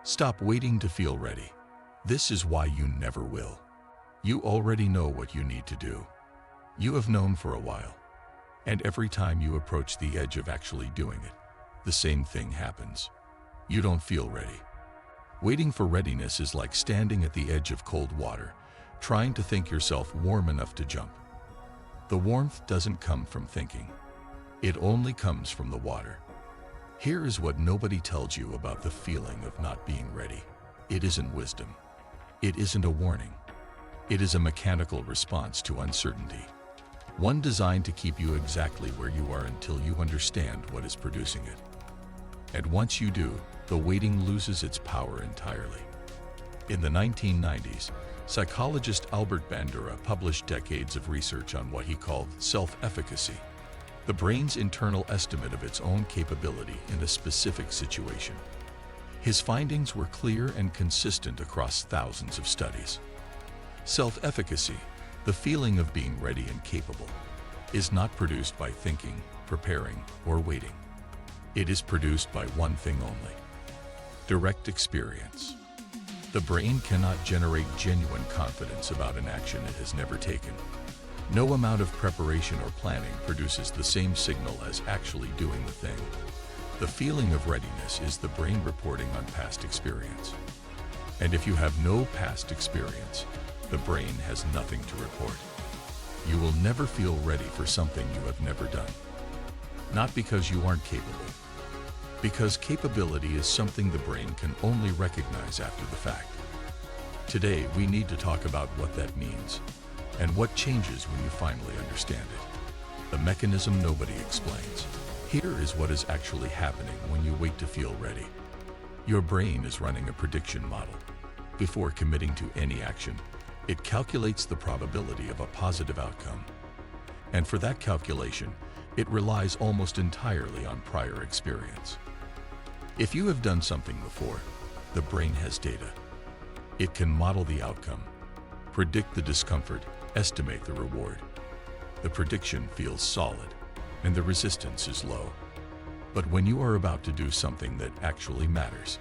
Stop waiting to feel ready. This is why you never will. You already know what you need to do. You have known for a while. And every time you approach the edge of actually doing it, the same thing happens. You don't feel ready. Waiting for readiness is like standing at the edge of cold water, trying to think yourself warm enough to jump. The warmth doesn't come from thinking. It only comes from the water. Here is what nobody tells you about the feeling of not being ready. It isn't wisdom. It isn't a warning. It is a mechanical response to uncertainty. One designed to keep you exactly where you are until you understand what is producing it. And once you do, the waiting loses its power entirely. In the 1990s, psychologist Albert Bandura published decades of research on what he called self-efficacy, the brain's internal estimate of its own capability in a specific situation. His findings were clear and consistent across thousands of studies. Self-efficacy, the feeling of being ready and capable, is not produced by thinking, preparing, or waiting. It is produced by one thing only: direct experience. The brain cannot generate genuine confidence about an action it has never taken. No amount of preparation or planning produces the same signal as actually doing the thing. The feeling of readiness is the brain reporting on past experience. And if you have no past experience, the brain has nothing to report. You will never feel ready for something you have never done. Not because you aren't capable, because capability is something the brain can only recognize after the fact. Today, we need to talk about what that means and what changes when you finally understand it. The mechanism nobody explains. Here is what is actually happening when you wait to feel ready. Your brain is running a prediction model. Before committing to any action, it calculates the probability of a positive outcome. And for that calculation, it relies almost entirely on prior experience. If you have done something before, the brain has data. It can model the outcome, predict the discomfort, estimate the reward. The prediction feels solid, and the resistance is low. But when you are about to do something that actually matters,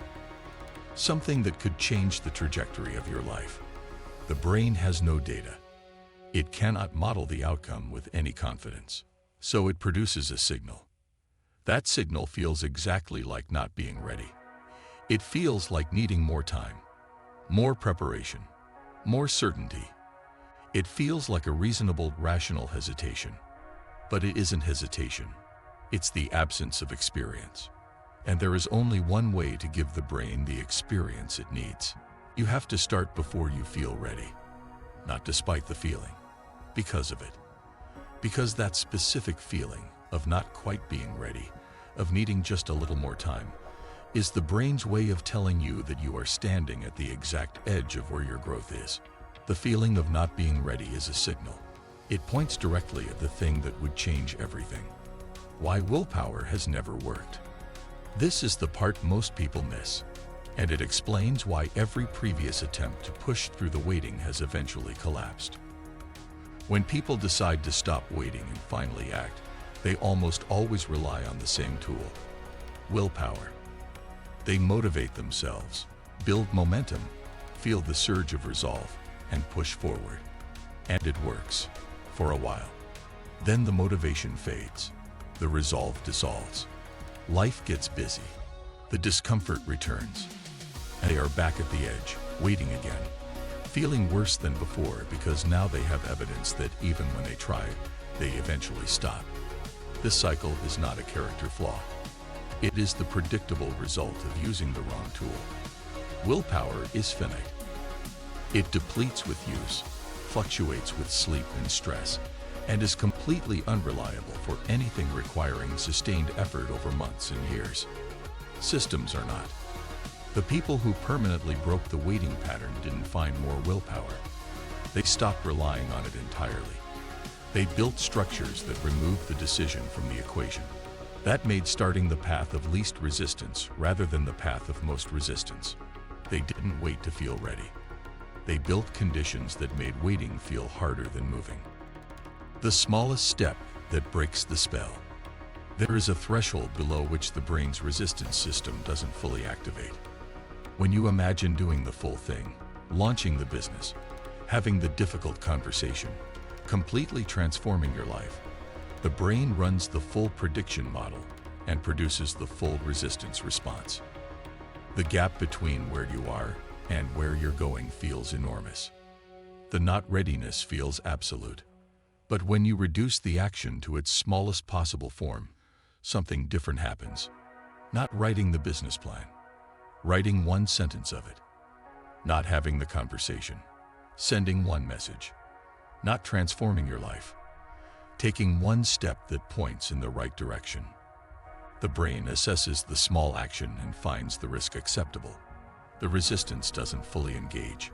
something that could change the trajectory of your life, the brain has no data. It cannot model the outcome with any confidence. So it produces a signal. That signal feels exactly like not being ready. It feels like needing more time, more preparation, more certainty. It feels like a reasonable, rational hesitation. But it isn't hesitation. It's the absence of experience. And there is only one way to give the brain the experience it needs. You have to start before you feel ready. Not despite the feeling, because of it. Because that specific feeling of not quite being ready, of needing just a little more time, is the brain's way of telling you that you are standing at the exact edge of where your growth is. The feeling of not being ready is a signal. It points directly at the thing that would change everything. Why willpower has never worked. This is the part most people miss, and it explains why every previous attempt to push through the waiting has eventually collapsed. When people decide to stop waiting and finally act, they almost always rely on the same tool: willpower. They motivate themselves, build momentum, feel the surge of resolve, and push forward. And it works, for a while. Then the motivation fades, the resolve dissolves. Life gets busy, the discomfort returns, and they are back at the edge, waiting again, feeling worse than before because now they have evidence that even when they try, they eventually stop. This cycle is not a character flaw. It is the predictable result of using the wrong tool. Willpower is finite. It depletes with use, fluctuates with sleep and stress, and is completely unreliable for anything requiring sustained effort over months and years. Systems are not. The people who permanently broke the waiting pattern didn't find more willpower. They stopped relying on it entirely. They built structures that removed the decision from the equation. That made starting the path of least resistance rather than the path of most resistance. They didn't wait to feel ready. They built conditions that made waiting feel harder than moving. The smallest step that breaks the spell. There is a threshold below which the brain's resistance system doesn't fully activate. When you imagine doing the full thing, launching the business, having the difficult conversation, completely transforming your life, the brain runs the full prediction model and produces the full resistance response. The gap between where you are and where you're going feels enormous. The not readiness feels absolute. But when you reduce the action to its smallest possible form, something different happens. Not writing the business plan, writing one sentence of it. Not having the conversation, sending one message. Not transforming your life, taking one step that points in the right direction. The brain assesses the small action and finds the risk acceptable. The resistance doesn't fully engage,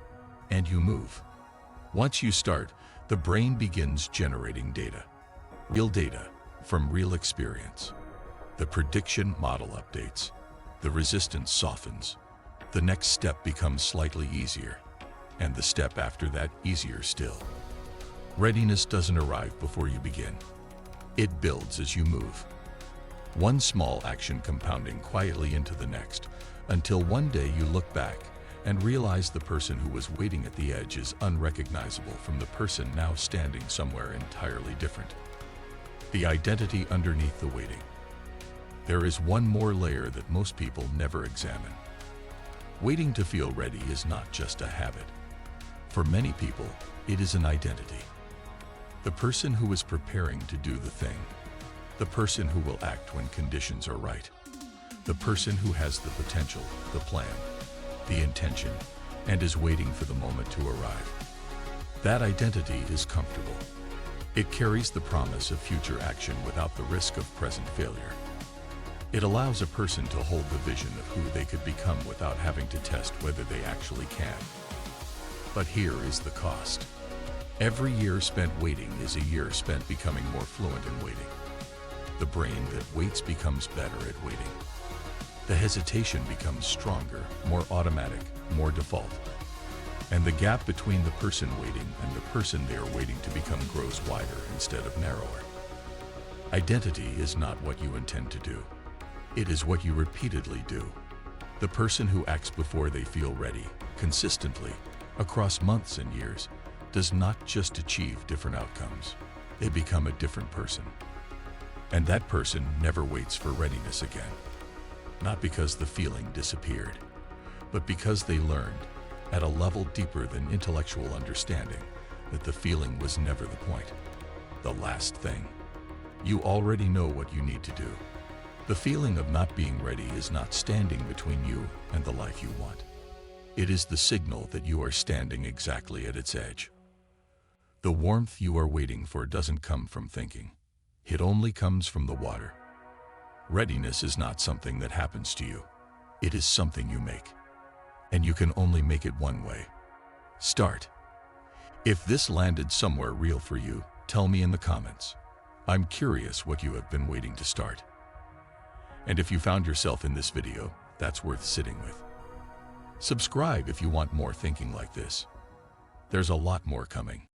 and you move. Once you start, the brain begins generating data. Real data from real experience. The prediction model updates. The resistance softens. The next step becomes slightly easier, and the step after that easier still. Readiness doesn't arrive before you begin. It builds as you move. One small action compounding quietly into the next, until one day you look back and realize the person who was waiting at the edge is unrecognizable from the person now standing somewhere entirely different. The identity underneath the waiting. There is one more layer that most people never examine. Waiting to feel ready is not just a habit. For many people, it is an identity. The person who is preparing to do the thing. The person who will act when conditions are right. The person who has the potential, the plan, the intention, and is waiting for the moment to arrive. That identity is comfortable. It carries the promise of future action without the risk of present failure. It allows a person to hold the vision of who they could become without having to test whether they actually can. But here is the cost. Every year spent waiting is a year spent becoming more fluent in waiting. The brain that waits becomes better at waiting. The hesitation becomes stronger, more automatic, more default. And the gap between the person waiting and the person they are waiting to become grows wider instead of narrower. Identity is not what you intend to do. It is what you repeatedly do. The person who acts before they feel ready, consistently, across months and years, does not just achieve different outcomes. They become a different person. And that person never waits for readiness again. Not because the feeling disappeared, but because they learned, at a level deeper than intellectual understanding, that the feeling was never the point. The last thing. You already know what you need to do. The feeling of not being ready is not standing between you and the life you want. It is the signal that you are standing exactly at its edge. The warmth you are waiting for doesn't come from thinking. It only comes from the water. Readiness is not something that happens to you. It is something you make. And you can only make it one way. Start. If this landed somewhere real for you, tell me in the comments. I'm curious what you have been waiting to start. And if you found yourself in this video, that's worth sitting with. Subscribe if you want more thinking like this. There's a lot more coming.